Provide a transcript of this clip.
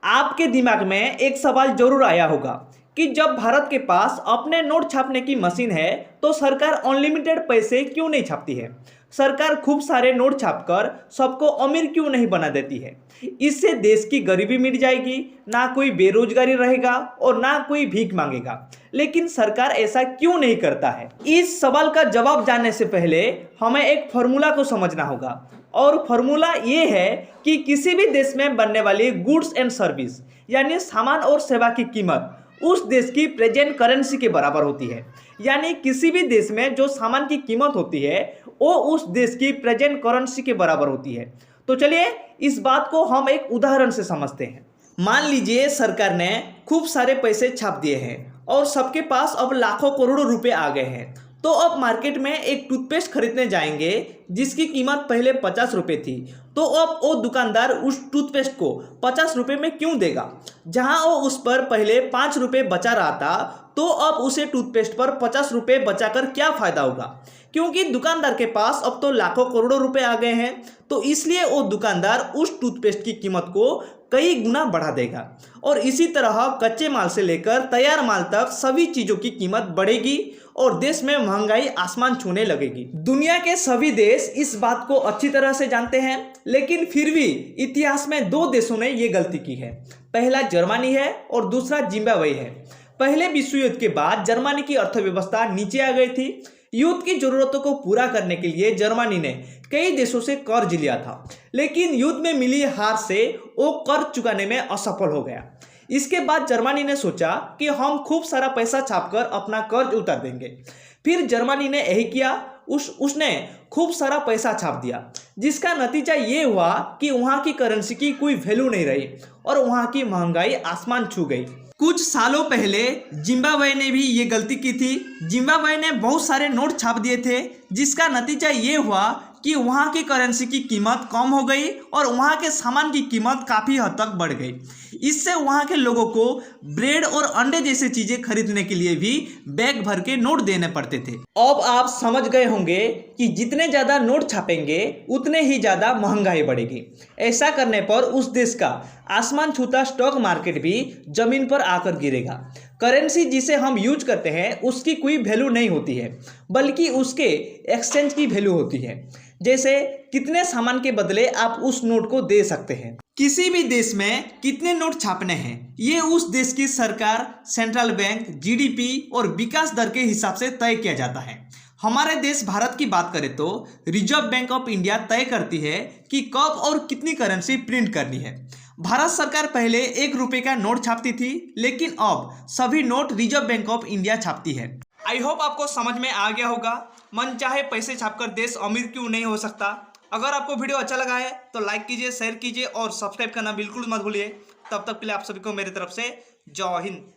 आपके दिमाग में एक सवाल जरूर आया होगा कि जब भारत के पास अपने नोट छापने की मशीन है तो सरकार अनलिमिटेड पैसे क्यों नहीं छापती है। सरकार खूब सारे नोट छापकर सबको अमीर क्यों नहीं बना देती है। इससे देश की गरीबी मिट जाएगी, ना कोई बेरोजगारी रहेगा और ना कोई भीख मांगेगा। लेकिन सरकार ऐसा क्यों नहीं करता है। इस सवाल का जवाब जानने से पहले हमें एक फॉर्मूला को समझना होगा और फॉर्मूला ये है कि किसी भी देश में बनने वाली गुड्स एंड सर्विस यानी सामान और सेवा की कीमत उस देश की प्रेजेंट करेंसी के बराबर होती है। यानी किसी भी देश में जो सामान की कीमत होती है वो उस देश की प्रेजेंट करेंसी के बराबर होती है। तो चलिए इस बात को हम एक उदाहरण से समझते हैं। मान लीजिए सरकार ने खूब सारे पैसे छाप दिए हैं और सबके पास अब लाखों करोड़ों रुपए आ गए हैं। तो अब मार्केट में एक टूथपेस्ट खरीदने जाएंगे जिसकी कीमत पहले 50 रुपये थी। तो अब वो दुकानदार उस टूथपेस्ट को 50 रुपये में क्यों देगा, जहां वो उस पर पहले 5 रुपये बचा रहा था। तो अब उसे टूथपेस्ट पर 50 रुपये बचाकर क्या फायदा होगा, क्योंकि दुकानदार के पास अब तो लाखों करोड़ों रुपए आ गए हैं। तो इसलिए वो दुकानदार उस टूथपेस्ट की कीमत को कई गुना बढ़ा देगा। और इसी तरह कच्चे माल से लेकर तैयार माल तक सभी चीजों की कीमत बढ़ेगी और देश में महंगाई आसमान छूने लगेगी। दुनिया के सभी देश इस बात को अच्छी तरह से जानते हैं, लेकिन फिर भी इतिहास में दो देशों ने ये गलती की है। पहला जर्मनी है और दूसरा जिम्बाब्वे है। पहले विश्व युद्ध के बाद जर्मनी की अर्थव्यवस्था नीचे आ गई थी। युद्ध की जरूरतों को पूरा करने के लिए जर्मनी ने कई देशों से कर्ज लिया था, लेकिन युद्ध में मिली हार से वो कर्ज चुकाने में असफल हो गया। इसके बाद जर्मनी ने सोचा कि हम खूब सारा पैसा छापकर अपना कर्ज उतार देंगे। फिर जर्मनी ने यही किया, उसने खूब सारा पैसा छाप दिया, जिसका नतीजा ये हुआ कि वहाँ की करेंसी की कोई वैल्यू नहीं रही और वहाँ की महंगाई आसमान छू गई। कुछ सालों पहले जिम्बाब्वे ने भी ये गलती की थी। जिम्बाब्वे ने बहुत सारे नोट छाप दिए थे, जिसका नतीजा ये हुआ कि वहाँ की करेंसी की कीमत कम हो गई और वहाँ के सामान की कीमत काफ़ी हद तक बढ़ गई। इससे वहाँ के लोगों को ब्रेड और अंडे जैसे चीज़ें खरीदने के लिए भी बैग भर के नोट देने पड़ते थे। अब आप समझ गए होंगे कि जितने ज़्यादा नोट छापेंगे उतने ही ज़्यादा महंगाई बढ़ेगी। ऐसा करने पर उस देश का आसमान छूता स्टॉक मार्केट भी जमीन पर आकर गिरेगा। करेंसी जिसे हम यूज करते हैं उसकी कोई वैल्यू नहीं होती है, बल्कि उसके एक्सचेंज की वैल्यू होती है। जैसे कितने सामान के बदले आप उस नोट को दे सकते हैं। किसी भी देश में कितने नोट छापने हैं ये उस देश की सरकार, सेंट्रल बैंक, जीडीपी और विकास दर के हिसाब से तय किया जाता है। हमारे देश भारत की बात करें तो रिजर्व बैंक ऑफ इंडिया तय करती है कि कब और कितनी करेंसी प्रिंट करनी है। भारत सरकार पहले 1 रुपये का नोट छापती थी, लेकिन अब सभी note reserve bank of India छापती है। आई होप आपको समझ में आ गया होगा मन चाहे पैसे छापकर देश अमीर क्यों नहीं हो सकता। अगर आपको वीडियो अच्छा लगा है तो लाइक कीजिए, शेयर कीजिए और सब्सक्राइब करना बिल्कुल मत भूलिए। तब तक के लिए आप सभी को मेरी तरफ से जय हिंद।